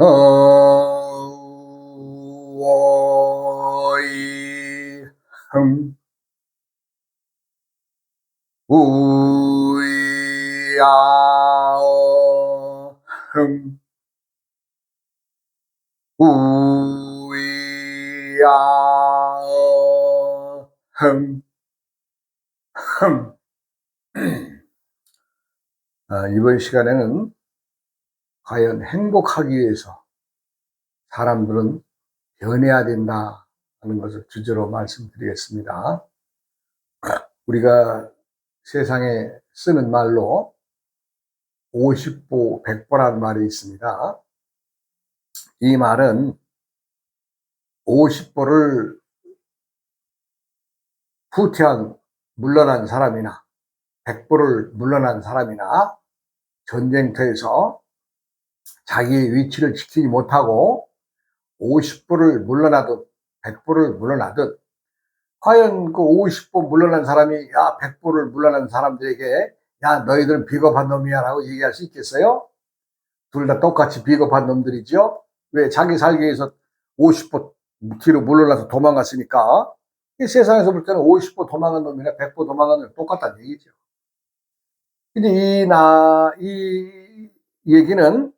어이 흠 우이야어 흠 우이야어 흠 흠. 이번 시간에는 과연 행복하기 위해서 사람들은 변해야 된다 하는 것을 주제로 말씀드리겠습니다. 우리가 세상에 쓰는 말로 50보 100보라는 말이 있습니다. 이 말은 50보를 후퇴한 물러난 사람이나 100보를 물러난 사람이나 전쟁터에서 자기의 위치를 지키지 못하고 50보를 물러나듯 100보를 물러나듯, 과연 그 50보 물러난 사람이 100보를 물러난 사람들에게 야 너희들은 비겁한 놈이야 라고 얘기할 수 있겠어요? 둘 다 똑같이 비겁한 놈들이죠. 왜? 자기 살기 위해서 50보 뒤로 물러나서 도망갔으니까. 이 세상에서 볼 때는 50보 도망간 놈이나 100보 도망간 놈이 똑같다는 얘기죠. 근데 이 얘기는,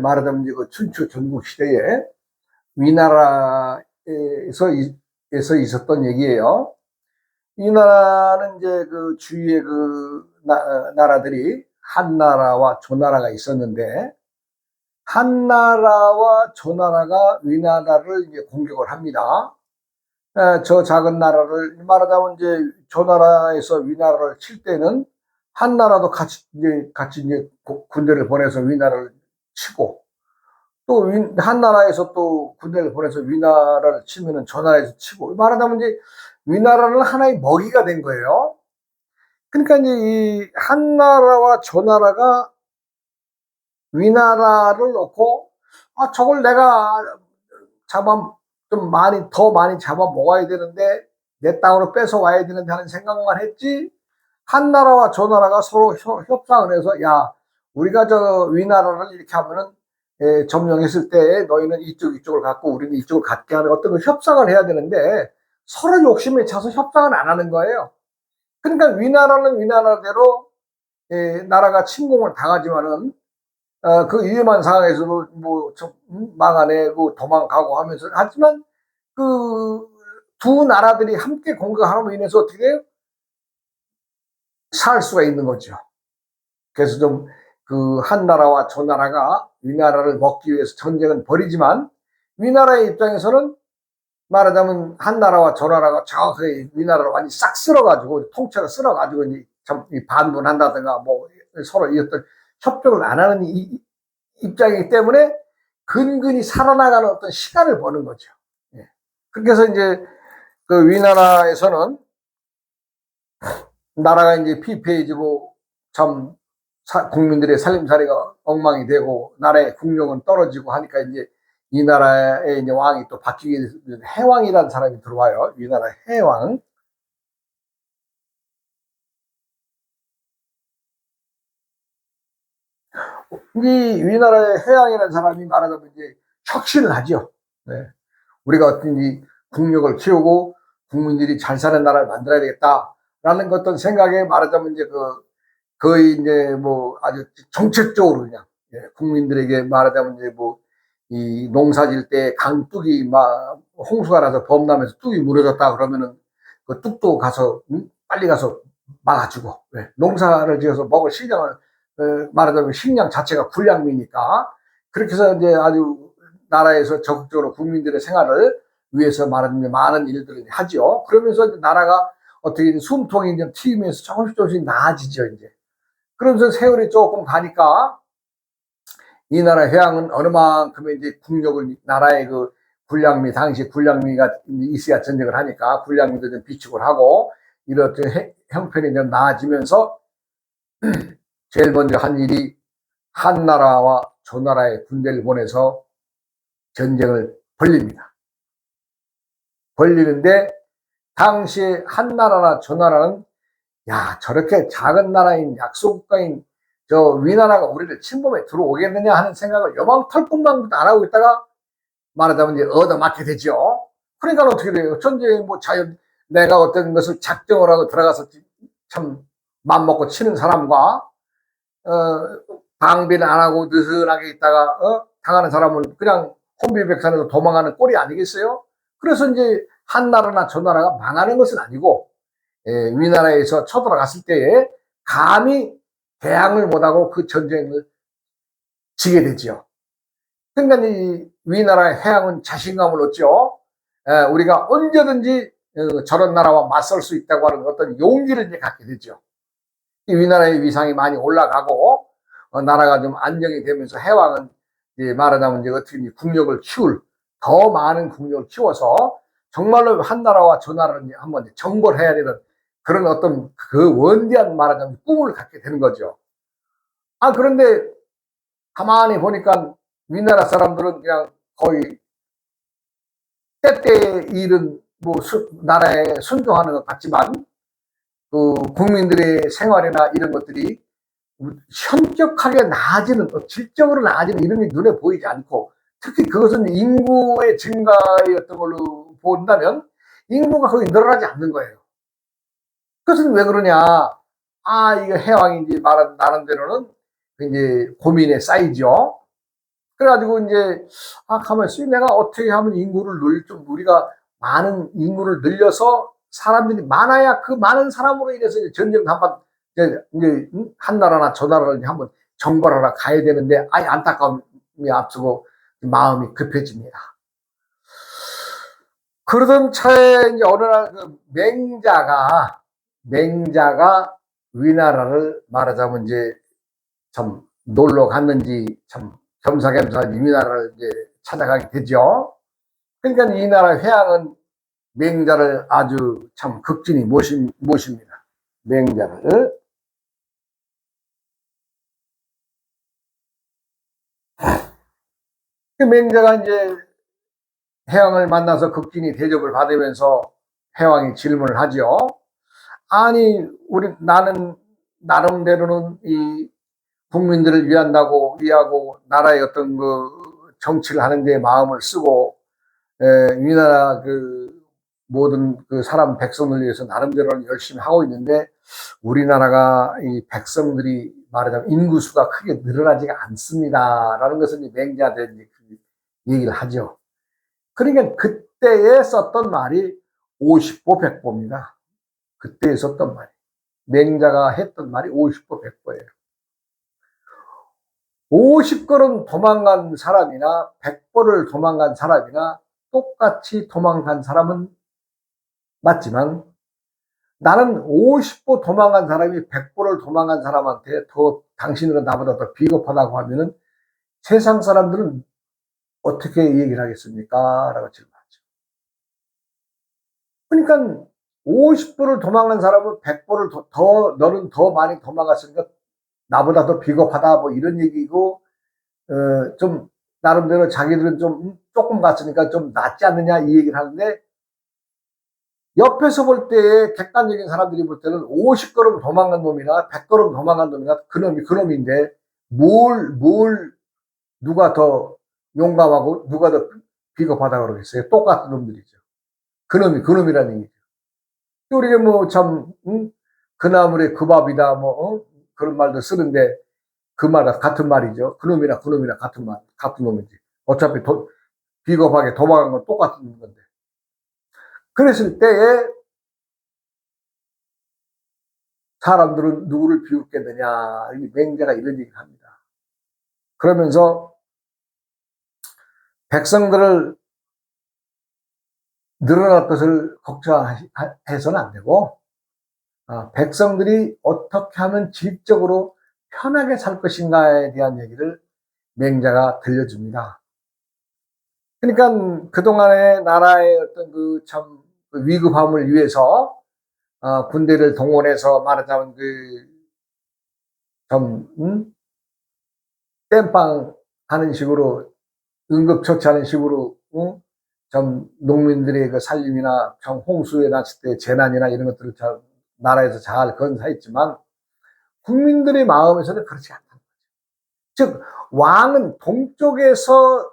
말하자면 그 춘추 전국 시대에 위나라에서 있었던 얘기예요. 이 나라는 이제 그 주위에 그 나라들이 한나라와 조나라가 있었는데, 한나라와 조나라가 위나라를 이제 공격을 합니다. 저 작은 나라를, 말하자면 이제 조나라에서 위나라를 칠 때는 한나라도 같이 이제 군대를 보내서 위나라를 치고, 또 한나라에서 또 군대를 보내서 위나라를 치면은 조나라에서 치고, 말하자면 이제 위나라는 하나의 먹이가 된 거예요. 그러니까 이제 이 한나라와 조나라가 위나라를 놓고 저걸 내가 더 많이 잡아 먹어야 되는데, 내 땅으로 뺏어 와야 되는데 하는 생각만 했지, 한나라와 조나라가 서로 협상을 해서 야 우리가 저 위나라를 이렇게 하면은 점령했을 때 너희는 이쪽을 갖고 우리는 이쪽을 갖게 하는 어떤 협상을 해야 되는데, 서로 욕심에 차서 협상을 안 하는 거예요. 그러니까 위나라는 위나라대로 나라가 침공을 당하지만은 그 위험한 상황에서도 막아내고 도망가고 하면서, 하지만 그 두 나라들이 함께 공격함으로 인해서 어떻게 돼요? 살 수가 있는 거죠. 그래서 좀 그 한나라와 조나라가 위나라를 먹기 위해서 전쟁은 벌이지만, 위나라의 입장에서는 말하자면 한나라와 조나라가 정확하게 위나라를 완전히 싹 쓸어가지고 통째로 쓸어가지고 이제 반분한다든가 뭐 서로 이었던 협정을 안 하는 입장이기 때문에 근근히 살아나가는 어떤 시간을 버는 거죠. 그렇게 해서 이제 그 위나라에서는 나라가 이제 피폐해지고 참 국민들의 살림살이가 엉망이 되고 나라의 국력은 떨어지고 하니까, 이제 이 나라의 이제 왕이 또 바뀌게 돼서 해왕이라는 사람이 들어와요. 위나라 해왕. 이 위나라의 해왕이라는 사람이 말하자면 이제 혁신을 하죠. 네. 우리가 어떤 국력을 키우고 국민들이 잘 사는 나라를 만들어야 되겠다라는 어떤 생각에, 말하자면 이제 거의 이제 뭐 아주 정책적으로 그냥, 국민들에게 말하자면 이제 이 농사 질 때 강둑이 막 홍수가 나서 범람해서 뚝이 무너졌다 그러면은 그 뚝도 가서 빨리 가서 막아주고, 농사를 지어서 먹을 시장을, 말하자면 식량 자체가 군량미니까 그렇게 해서 이제 아주 나라에서 적극적으로 국민들의 생활을 위해서 말하는 많은 일들을 하죠. 그러면서 나라가 어떻게 숨통이 이제 튀면서 조금씩 나아지죠, 이제. 그러면서 세월이 조금 가니까 이 나라 해양은 어느 만큼의 이제 국력을, 나라의 그 군량미, 당시 군량미가 있어야 전쟁을 하니까 군량미도 좀 비축을 하고 이런 형편이 좀 나아지면서 제일 먼저 한 일이 한나라와 조나라의 군대를 보내서 전쟁을 벌립니다. 벌리는데 당시에 한나라나 조나라는 저렇게 작은 나라인 약소국가인 저 위나라가 우리를 침범해 들어오겠느냐 하는 생각을 요망털뿐만 안 하고 있다가 말하자면 이제 얻어맞게 되죠. 그러니까 어떻게 돼요? 전쟁 뭐 자연 내가 어떤 것을 작정을 하고 들어가서 참 맘먹고 치는 사람과 방비를 안 하고 느슨하게 있다가 당하는 사람은 그냥 혼비백산에서 도망가는 꼴이 아니겠어요? 그래서 이제 한 나라나 저 나라가 망하는 것은 아니고 위나라에서 쳐들어갔을 때에 감히 대항을 못하고 그 전쟁을 지게 되죠. 그러니까 이 위나라의 해양은 자신감을 얻죠. 우리가 언제든지 저런 나라와 맞설 수 있다고 하는 어떤 용기를 이제 갖게 되죠. 이 위나라의 위상이 많이 올라가고 나라가 좀 안정이 되면서 해왕은 이제 말하자면 이제 어떻게 국력을 키울 더 많은 국력을 키워서 정말로 한 나라와 저 나라를 한번 정벌해야 되는 그런 어떤 그 원대한 말하자면 꿈을 갖게 되는 거죠. 그런데 가만히 보니까 위나라 사람들은 그냥 거의 때때의 일은 뭐 나라에 순종하는 것 같지만 그 국민들의 생활이나 이런 것들이 현격하게 나아지는 질적으로 나아지는 이런 게 눈에 보이지 않고 특히 그것은 인구의 증가의 어떤 걸로 본다면 인구가 거의 늘어나지 않는 거예요. 그것은 왜 그러냐? 이거 해왕이 이제 말한 나름대로는 이제 고민에 쌓이죠. 그래가지고 이제 가만 있어 내가 어떻게 하면 인구를 좀 우리가 많은 인구를 늘려서 사람들이 많아야 그 많은 사람으로 인해서 이제 전쟁 한번 이제 한 나라나 저 나라를 한번 정벌하러 가야 되는데 안타까움이 앞서고 마음이 급해집니다. 그러던 차에 이제 어느 날 그 맹자가 위나라를 말하자면 이제 참 놀러 갔는지 참 겸사겸사 위나라를 이제 찾아가게 되죠. 그러니까 이 나라 회양은 맹자를 아주 참 극진히 모십니다. 맹자를. 그 맹자가 이제 해왕을 만나서 극진히 대접을 받으면서 해왕이 질문을 하죠. 아니 나는 나름대로는 이 국민들을 위하고 나라의 어떤 그 정치를 하는 데 마음을 쓰고 위나라 그 모든 그 사람 백성을 위해서 나름대로 열심히 하고 있는데 우리나라가 이 백성들이 말하자면 인구수가 크게 늘어나지가 않습니다라는 것을 맹자한테 얘기를 하죠. 그러니까 그때에 썼던 말이 50보 100보입니다. 그때에 썼던 말이 맹자가 했던 말이 50보 100보예요. 50걸음 도망간 사람이나 100보를 도망간 사람이나 똑같이 도망간 사람은 맞지만 나는 50보 도망간 사람이 100보를 도망간 사람한테 당신은 나보다 더 비겁하다고 하면은 세상 사람들은 어떻게 얘기를 하겠습니까? 라고 질문하죠. 그러니까 50보를 도망간 사람은 100보를 너는 더 많이 도망갔으니까 나보다 더 비겁하다 뭐 이런 얘기고 좀 나름대로 자기들은 좀 조금 갔으니까 좀 낫지 않느냐 이 얘기를 하는데 옆에서 볼 때 객관적인 사람들이 볼 때는 50걸음 도망간 놈이나 100걸음 도망간 놈이나 그놈인데 누가 더 용감하고 누가 더 비겁하다고 그러겠어요. 똑같은 놈들이죠. 그놈이라는 얘기죠. 우리가 뭐 참 그나물의 그 밥이다 뭐 그런 말도 쓰는데 그 말 같은 말이죠. 그놈이나 같은 놈이지. 어차피 비겁하게 도망간 건 똑같은 건데. 그랬을 때에 사람들은 누구를 비웃겠느냐. 맹자가 이런 얘기를 합니다. 그러면서 백성들을 늘어날 것을 걱정해서는 안 되고 백성들이 어떻게 하면 질적으로 편하게 살 것인가에 대한 얘기를 맹자가 들려줍니다. 그러니까 그동안의 나라의 어떤 그 참 위급함을 위해서 군대를 동원해서 말하자면 땜빵 하는 식으로 응급처치하는 식으로 좀 농민들의 그 살림이나 좀 홍수에 났을 때 재난이나 이런 것들을 나라에서 잘 건사했지만 국민들의 마음에서는 그렇지 않다. 즉 왕은 동쪽에서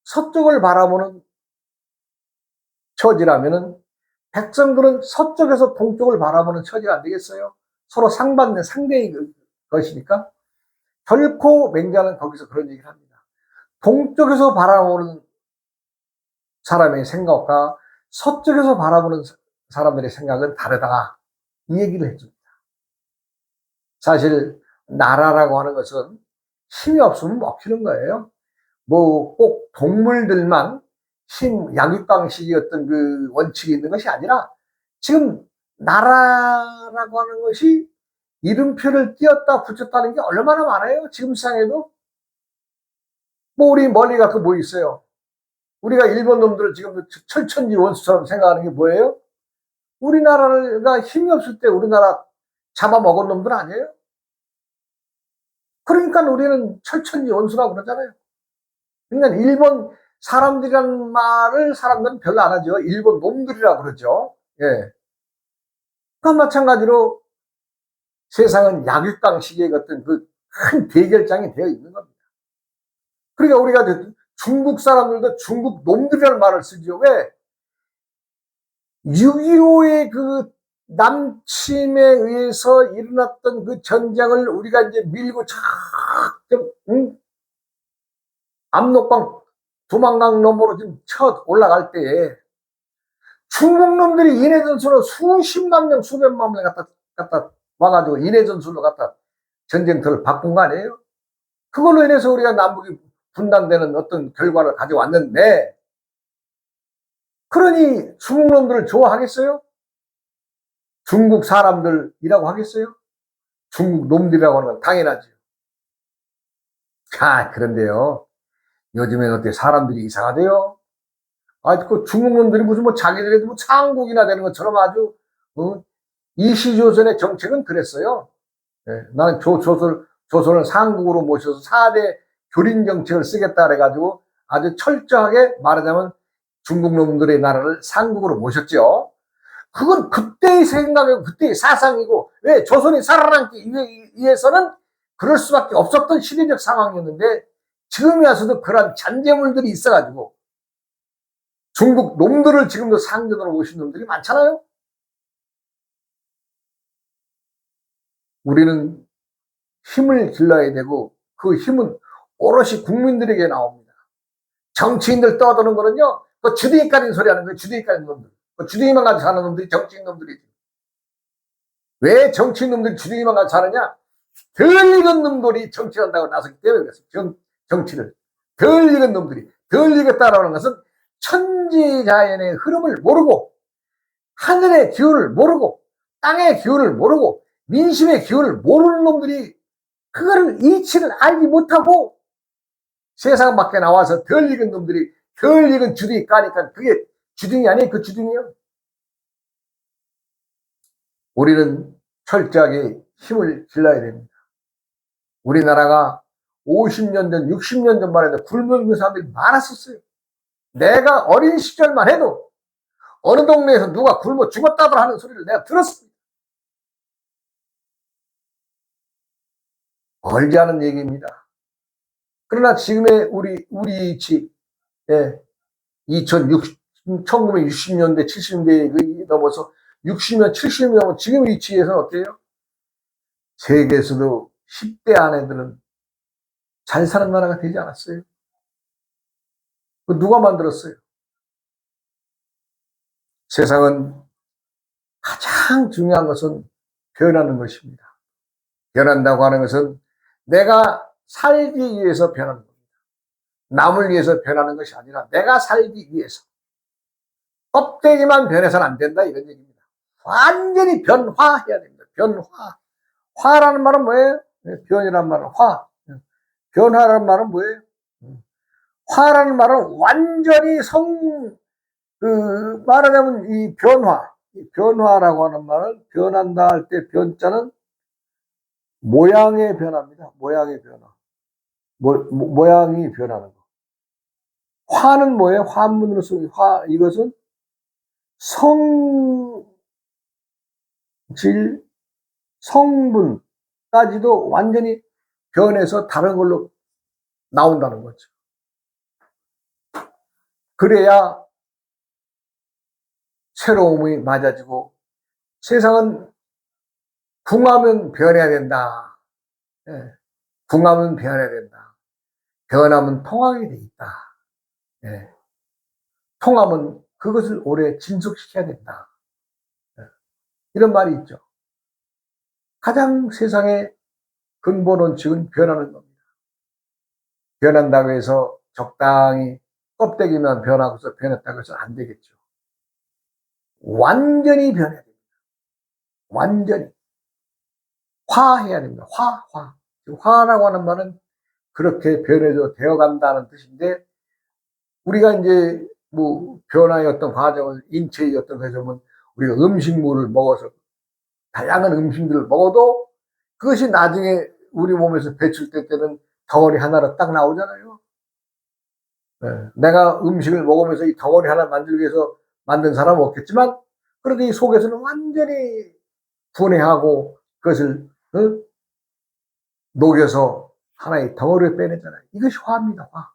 서쪽을 바라보는 처지라면은 백성들은 서쪽에서 동쪽을 바라보는 처지가 안 되겠어요? 서로 상반된 상대의 것이니까. 결코 맹자는 거기서 그런 얘기를 합니다. 동쪽에서 바라보는 사람의 생각과 서쪽에서 바라보는 사람들의 생각은 다르다. 이 얘기를 해줍니다. 사실 나라라고 하는 것은 힘이 없으면 먹히는 거예요. 뭐 꼭 동물들만 양육방식이 어떤 그 원칙이 있는 것이 아니라 지금 나라라고 하는 것이 이름표를 띄었다 붙였다는 게 얼마나 많아요. 지금 세상에도. 뭐 우리 멀리 가서 뭐 있어요. 우리가 일본 놈들을 지금 철천지 원수처럼 생각하는 게 뭐예요? 우리나라가 힘이 없을 때 우리나라 잡아먹은 놈들 아니에요? 그러니까 우리는 철천지 원수라고 그러잖아요. 그러니까 일본 사람들이라는 말을 사람들은 별로 안 하죠. 일본 놈들이라고 그러죠. 예. 그러니까 마찬가지로 세상은 약육강식의 어떤 그 큰 대결장이 되어 있는 겁니다. 그러니까 우리가 중국 사람들도 중국 놈들이라는 말을 쓰죠. 왜? 6.25의 그 남침에 의해서 일어났던 그 전쟁을 우리가 이제 밀고 압록강 두만강 너머로 지금 쳐 올라갈 때에 중국 놈들이 인해전술로 수십만 명, 수백만 명 갖다 와가지고 인해전술로 갖다 전쟁터를 바꾼 거 아니에요? 그걸로 인해서 우리가 남북이 분단되는 어떤 결과를 가져왔는데, 그러니 중국 놈들을 좋아하겠어요? 중국 사람들이라고 하겠어요? 중국 놈들이라고 하는 건 당연하죠. 그런데요, 요즘엔 어떻게 사람들이 이상하대요? 그 중국 놈들이 무슨 뭐 자기들이 뭐 창국이나 되는 것처럼 아주, 이시조선의 정책은 그랬어요. 예, 나는 조선을 상국으로 모셔서 4대 교린 정책을 쓰겠다 그래가지고 아주 철저하게 말하자면 중국 놈들의 나라를 상국으로 모셨죠. 그건 그때의 생각이고 그때의 사상이고, 왜 조선이 살아남기 위해서는 그럴 수밖에 없었던 시대적 상황이었는데, 지금에 와서도 그런 잔재물들이 있어가지고 중국 놈들을 지금도 상전으로 모신 놈들이 많잖아요. 우리는 힘을 길러야 되고 그 힘은 오롯이 국민들에게 나옵니다. 정치인들 떠드는 거는요, 그 주둥이 까는 소리 하는 거예요. 주둥이 까는 놈들. 그 주둥이만 가지고 사는 놈들이 정치인 놈들이지. 왜 정치인 놈들이 주둥이만 가지고 사느냐? 덜 익은 놈들이 정치한다고 나서기 때문에 그랬어요. 정치를. 덜 익은 놈들이. 덜 익었다라는 것은 천지자연의 흐름을 모르고, 하늘의 기운을 모르고, 땅의 기운을 모르고, 민심의 기운을 모르는 놈들이 그거를 이치를 알지 못하고 세상 밖에 나와서 덜 익은 놈들이 덜 익은 주둥이 까니까 그게 주둥이 아니에요. 그 주둥이요. 우리는 철저하게 힘을 길러야 됩니다. 우리나라가 50년 전, 60년 전만 해도 굶어 죽는 사람들이 많았었어요. 내가 어린 시절만 해도 어느 동네에서 누가 굶어 죽었다고 하는 소리를 내가 들었습니다. 멀지 않은 얘기입니다. 그러나 지금의 우리 이치, 1960년대, 70년대에 넘어서 60년, 70년 넘어 지금 위치에서는 어때요? 세계에서도 10대 아내들은 잘 사는 나라가 되지 않았어요. 누가 만들었어요? 세상은 가장 중요한 것은 변하는 것입니다. 변한다고 하는 것은 내가 살기 위해서 변하는 겁니다. 남을 위해서 변하는 것이 아니라 내가 살기 위해서. 껍데기만 변해서는 안 된다, 이런 얘기입니다. 완전히 변화해야 됩니다. 변화. 화라는 말은 뭐예요? 변이라는 말은 화. 변화라는 말은 뭐예요? 화라는 말은 완전히 말하자면 이 변화라고 하는 말은 변한다 할 때 변자는 모양의 변화입니다. 모양의 변화. 모양이 변하는 거. 화는 뭐예요? 화문으로 쓰는 화. 이것은 성질, 성분, 까지도 완전히 변해서 다른 걸로 나온다는 거죠. 그래야 새로움이 맞아지고 세상은 궁하면 변해야 된다. 예. 궁하면 변해야 된다. 변하면 통하게 돼 있다. 예. 통하면 그것을 오래 진속시켜야 된다. 예. 이런 말이 있죠. 가장 세상의 근본 원칙은 변하는 겁니다. 변한다고 해서 적당히 껍데기만 변하고서 변했다고 해서 안 되겠죠. 완전히 변해야 됩니다. 완전히. 화해야 됩니다. 화. 화라고 하는 말은 그렇게 변해서 되어간다는 뜻인데, 우리가 이제 뭐 변화의 어떤 과정을, 인체의 어떤 과정은 우리가 음식물을 먹어서 다양한 음식들을 먹어도 그것이 나중에 우리 몸에서 배출될 때는 덩어리 하나로 딱 나오잖아요. 네. 내가 음식을 먹으면서 이 덩어리 하나 만들기 위해서 만든 사람은 없겠지만, 그래도 이 속에서는 완전히 분해하고 그것을 녹여서 하나의 덩어리를 빼내잖아요. 이것이 화입니다. 화.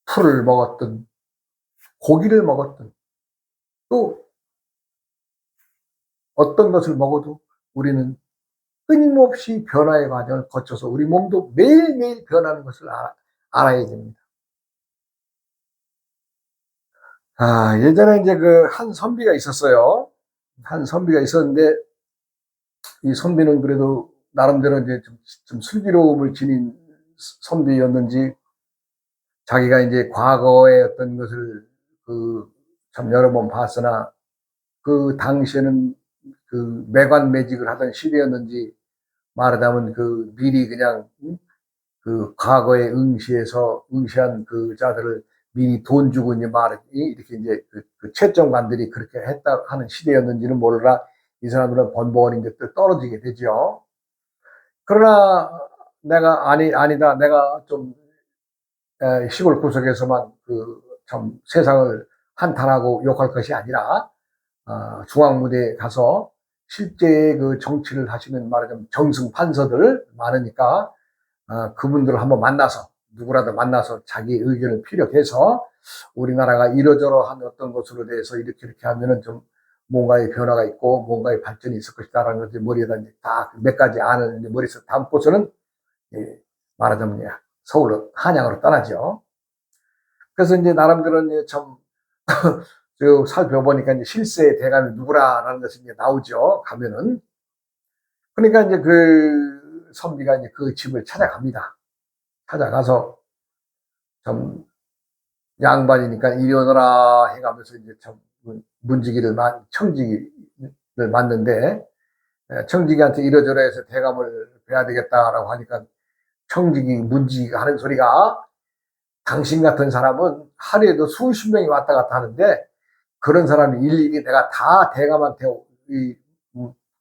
풀을 먹었든 고기를 먹었든 또 어떤 것을 먹어도 우리는 끊임없이 변화의 과정을 거쳐서 우리 몸도 매일매일 변하는 것을 알아야 됩니다. 예전에 이제 그 한 선비가 있었어요. 한 선비가 있었는데, 이 선비는 그래도 나름대로 이제 좀 슬기로움을 지닌 선비였는지, 자기가 이제 과거의 어떤 것을 참 여러 번 봤으나, 그 당시에는 그 매관매직을 하던 시대였는지, 말하자면 미리 그냥 그 과거에 응시한 그 자들을 미리 돈 주고 이제 이렇게 이제 그 채점관들이 그렇게 했다 하는 시대였는지는 몰라, 이 사람들은 번번이 이제 또 떨어지게 되죠. 그러나 내가 아니다. 내가 좀 시골 구석에서만 참 세상을 한탄하고 욕할 것이 아니라, 중앙무대에 가서 실제 그 정치를 하시는 말하자면 정승 판서들 많으니까, 그분들을 한번 만나서, 누구라도 만나서 자기 의견을 피력해서 우리나라가 이러저러한 어떤 것으로 대해서 이렇게 하면은 좀 뭔가의 변화가 있고 뭔가의 발전이 있을 것이다라는 것을 머리에다 다 몇 가지 안을 머릿속에 담고서는, 말하자면 서울로, 한양으로 떠나죠. 그래서 이제 나름대로 이제 참 살펴보니까 이제 실세의 대감이 누구라는 것이 이제 나오죠. 가면은. 그러니까 이제 그 선비가 이제 그 집을 찾아갑니다. 찾아가서 참 양반이니까 이리 오너라 해가면서 이제 참 청지기를 맞는데, 청지기한테 이러저러해서 대감을 뵈야 되겠다라고 하니까, 청지기 문지기가 하는 소리가, 당신 같은 사람은 하루에도 수십 명이 왔다 갔다 하는데 그런 사람이 일일이 내가 다 대감한테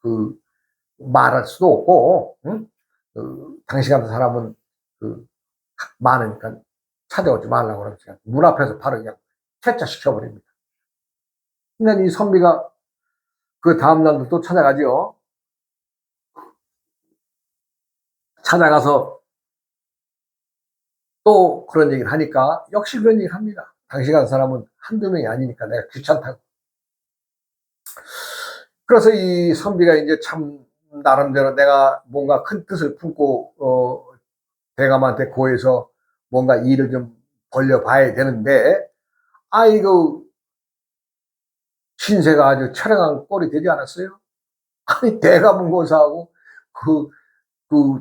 그 말할 수도 없고, 응? 당신 같은 사람은 많으니까 찾아오지 말라고 그러니까 문 앞에서 바로 그냥 퇴짜시켜버립니다. 근데 이 선비가 그 다음날도 또 찾아가죠. 찾아가서 또 그런 얘기를 하니까 역시 그런 얘기를 합니다. 당신 같은 사람은 한두 명이 아니니까 내가 귀찮다고. 그래서 이 선비가 이제 참 나름대로 내가 뭔가 큰 뜻을 품고 대감한테 고해서 뭔가 일을 좀 벌려봐야 되는데, 아이고 신세가 아주 처량한 꼴이 되지 않았어요? 아니 대감은 고사하고 그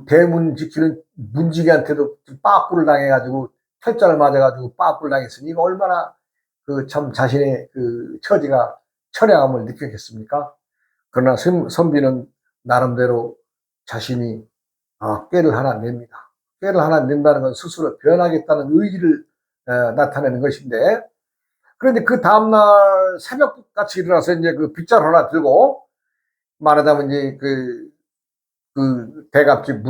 대문 지키는 문지기한테도 빠꾸를 당해가지고 퇴짜를 맞아가지고 빠꾸를 당했으니 이거 얼마나 참 자신의 처지가 처량함을 느꼈겠습니까? 그러나 선비는 나름대로 자신이 꾀를 하나 냅니다. 꾀를 하나 낸다는 건 스스로 변하겠다는 의지를 나타내는 것인데, 그런데 그 다음날 새벽같이 일어나서 이제 그 빗자루 하나 들고, 말하자면 이제 그 대갑집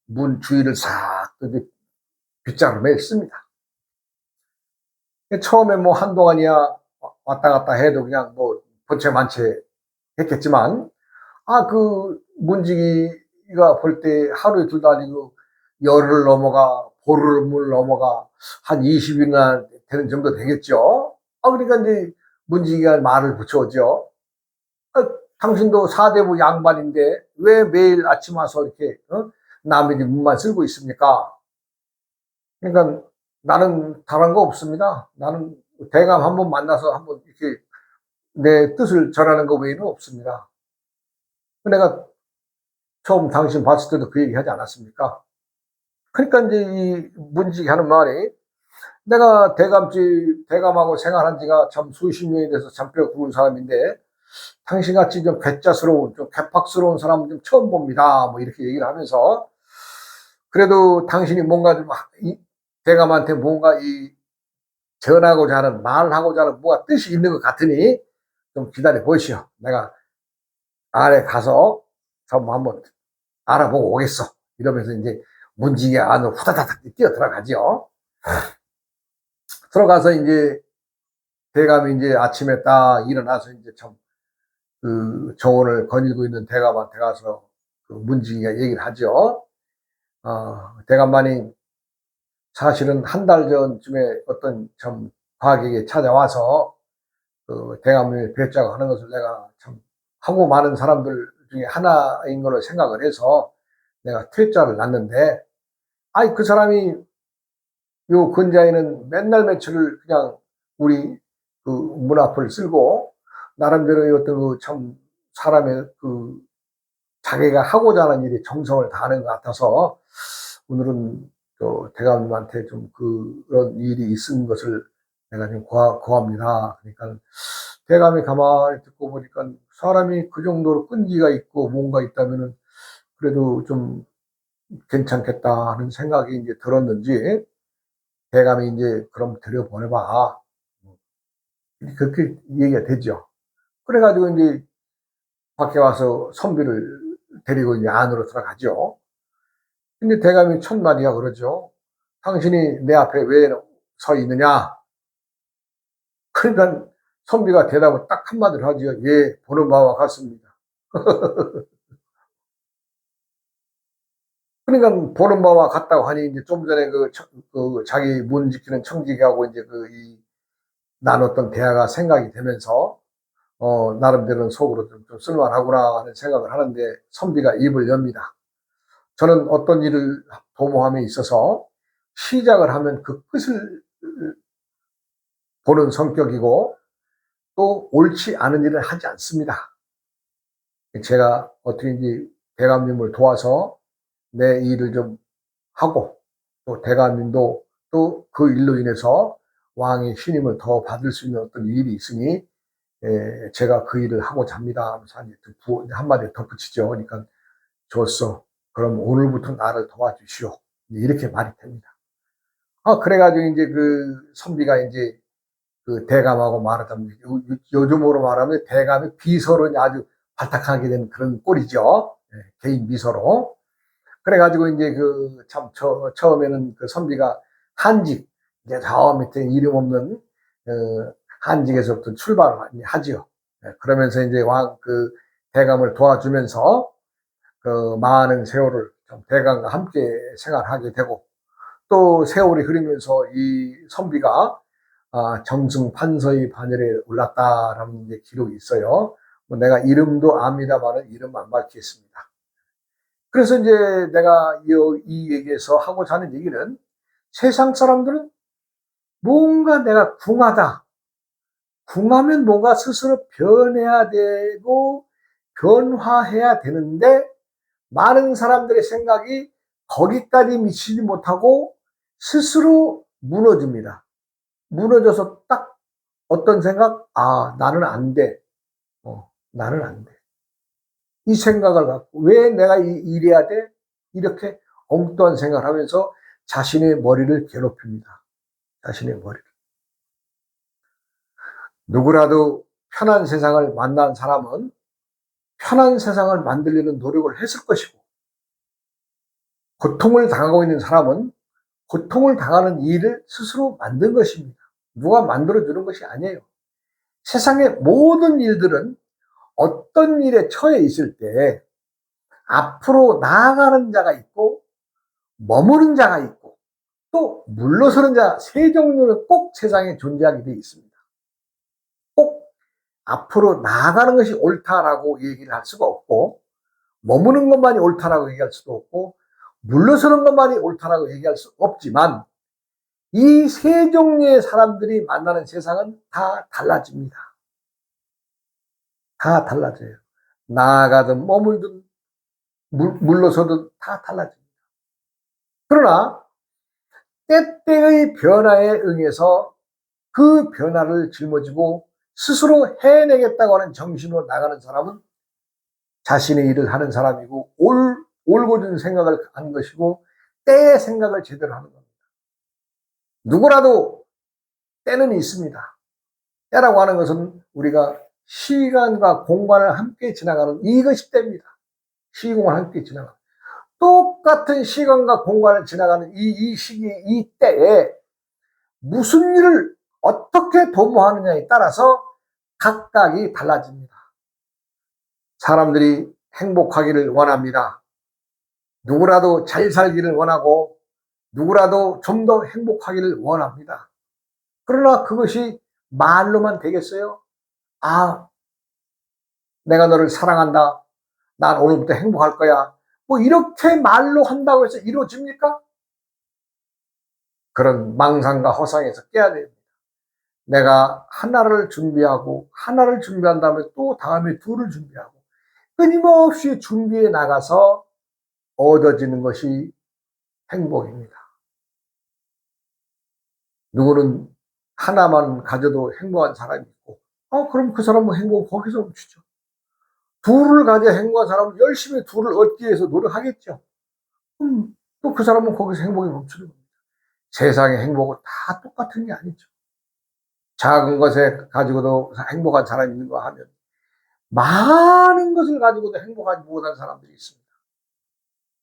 문 주위를 싹 빗자루로 맸습니다. 처음에 뭐 한동안이야 왔다 갔다 해도 그냥 뭐 본체 만체 했겠지만, 문지기가 볼 때 하루에 둘도 아니고, 열흘 넘어가, 보름을 넘어가, 한 20일이나 되는 정도 되겠죠? 그러니까 이제 문지기가 말을 붙여오죠. 당신도 사대부 양반인데, 왜 매일 아침 와서 이렇게, 남의 집 문만 쓸고 있습니까? 그러니까 나는 다른 거 없습니다. 나는 대감 한번 만나서 한번 이렇게 내 뜻을 전하는 것 외에는 없습니다. 내가 처음 당신 봤을 때도 그 얘기 하지 않았습니까? 그러니까 이제 이 문지기 하는 말이, 내가 대감하고 생활한 지가 참 수십 년이 돼서 참 뼈 굵은 사람인데, 당신같이 좀 괴짜스러운, 좀 괴팍스러운 사람은 좀 처음 봅니다. 뭐 이렇게 얘기를 하면서, 그래도 당신이 뭔가 좀, 대감한테 뭔가 전하고자 하는, 말하고자 하는 뭐가 뜻이 있는 것 같으니, 좀 기다려 보시오. 내가 아래 가서 좀 한번 알아보고 오겠어. 이러면서 이제 문지기 안으로 후다다닥 뛰어 들어가죠. 들어가서 이제 대감이 이제 아침에 딱 일어나서 이제 참 그 정원을 거닐고 있는 대감한테 가서 그 문지기가 얘기를 하죠. 대감만이 사실은 한 달 전쯤에 어떤 참 과객이 찾아와서 그 대감을 뵙자고 하는 것을 내가 참 하고 많은 사람들 중에 하나인 걸로 생각을 해서 내가 퇴짜를 놨는데, 그 사람이 요 근자에는 맨날 며칠을 그냥 우리 그 문 앞을 쓸고 나름대로의 어떤 그 참 사람의 그 자기가 하고자 하는 일에 정성을 다하는 것 같아서 오늘은 또 대감님한테 좀 그런 일이 있은 것을 내가 좀 고합니다. 그러니까 대감이 가만히 듣고 보니까 사람이 그 정도로 끈기가 있고 뭔가 있다면은 그래도 좀 괜찮겠다 하는 생각이 이제 들었는지, 대감이 이제 그럼 들여보내봐. 그렇게 얘기가 되죠. 그래가지고 이제 밖에 와서 선비를 데리고 이제 안으로 들어가죠. 근데 대감이 첫 마디가 그러죠. 당신이 내 앞에 왜 서 있느냐? 그러니까 선비가 대답을 딱 한마디로 하죠. 예, 보는 바와 같습니다. 그러니까 보는 바와 같다고 하니 이제 좀 전에 그 자기 문 지키는 청지기하고 이제 나눴던 대화가 생각이 되면서 나름대로는 속으로 좀 쓸만하구나 하는 생각을 하는데, 선비가 입을 엽니다. 저는 어떤 일을 도모함에 있어서 시작을 하면 그 끝을 보는 성격이고 또 옳지 않은 일을 하지 않습니다. 제가 어떻게든지 대감님을 도와서 내 일을 좀 하고 또 대감님도 또 그 일로 인해서 왕의 신임을 더 받을 수 있는 어떤 일이 있으니 제가 그 일을 하고자 합니다 하면서 한마디 덧붙이죠. 그러니까 좋소. 그럼 오늘부터 나를 도와주시오. 이렇게 말이 됩니다. 그래가지고 이제 그 선비가 이제 그 대감하고 말하자면 요즘으로 말하면 대감의 비서로 아주 발탁하게 된 그런 꼴이죠. 개인 비서로. 그래가지고 이제 그 참 처음에는 그 선비가 한직, 이제 저 밑에 이름 없는 한직에서부터 출발을 하지요. 그러면서 이제 대감을 도와주면서 그 많은 세월을 좀 대감과 함께 생활하게 되고, 또 세월이 흐르면서 이 선비가 정승 판서의 반열에 올랐다라는 이제 기록이 있어요. 뭐 내가 이름도 압니다만은 이름 안 밝히겠습니다. 그래서 이제 내가 이 얘기에서 하고자 하는 얘기는, 세상 사람들은 뭔가 내가 궁하다. 궁하면 뭔가 스스로 변해야 되고 변화해야 되는데, 많은 사람들의 생각이 거기까지 미치지 못하고 스스로 무너집니다. 무너져서 딱 어떤 생각? 나는 안 돼. 나는 안 돼. 이 생각을 갖고 왜 내가 이래야 돼? 이렇게 엉뚱한 생각을 하면서 자신의 머리를 괴롭힙니다. 자신의 머리를. 누구라도 편한 세상을 만난 사람은 편한 세상을 만들려는 노력을 했을 것이고, 고통을 당하고 있는 사람은 고통을 당하는 일을 스스로 만든 것입니다. 누가 만들어주는 것이 아니에요. 세상의 모든 일들은 어떤 일에 처해 있을 때 앞으로 나아가는 자가 있고 머무는 자가 있고 또 물러서는 자, 세 종류는 꼭 세상에 존재하게 되어 있습니다. 꼭 앞으로 나아가는 것이 옳다라고 얘기를 할 수가 없고 머무는 것만이 옳다라고 얘기할 수도 없고 물러서는 것만이 옳다라고 얘기할 수 없지만 이 세 종류의 사람들이 만나는 세상은 다 달라집니다. 다 달라져요. 나아가든 머물든 물러서든 다 달라집니다. 그러나 때때의 변화에 응해서 그 변화를 짊어지고 스스로 해내겠다고 하는 정신으로 나가는 사람은 자신의 일을 하는 사람이고 올곧은 생각을 하는 것이고 때의 생각을 제대로 하는 겁니다. 누구라도 때는 있습니다. 때라고 하는 것은 우리가 시간과 공간을 함께 지나가는 이것이 때입니다. 시공을 함께 지나가는 똑같은 시간과 공간을 지나가는 이 시기에 이 때에 무슨 일을 어떻게 도모하느냐에 따라서 각각이 달라집니다. 사람들이 행복하기를 원합니다. 누구라도 잘 살기를 원하고 누구라도 좀 더 행복하기를 원합니다. 그러나 그것이 말로만 되겠어요? 아, 내가 너를 사랑한다. 난 오늘부터 행복할 거야. 뭐 이렇게 말로 한다고 해서 이루어집니까? 그런 망상과 허상에서 깨야 됩니다. 내가 하나를 준비한 다음에 또 다음에 둘을 준비하고 끊임없이 준비해 나가서 얻어지는 것이 행복입니다. 누구는 하나만 가져도 행복한 사람이 있고 그럼 그 사람은 행복 거기서 멈추죠. 둘을 가져 행복한 사람은 열심히 둘을 얻기 위해서 노력하겠죠. 또 그 사람은 거기서 행복이 멈추는 겁니다. 세상의 행복은 다 똑같은 게 아니죠. 작은 것에 가지고도 행복한 사람이 있는가 하면 많은 것을 가지고도 행복하지 못한 사람들이 있습니다.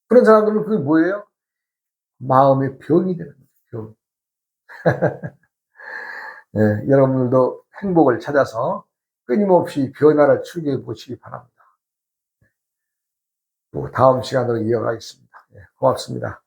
그런 사람들은 그게 뭐예요? 마음의 병이 되는 거죠. 병. 네, 여러분들도 행복을 찾아서 끊임없이 변화를 추구해 보시기 바랍니다. 또 다음 시간으로 이어가겠습니다. 네, 고맙습니다.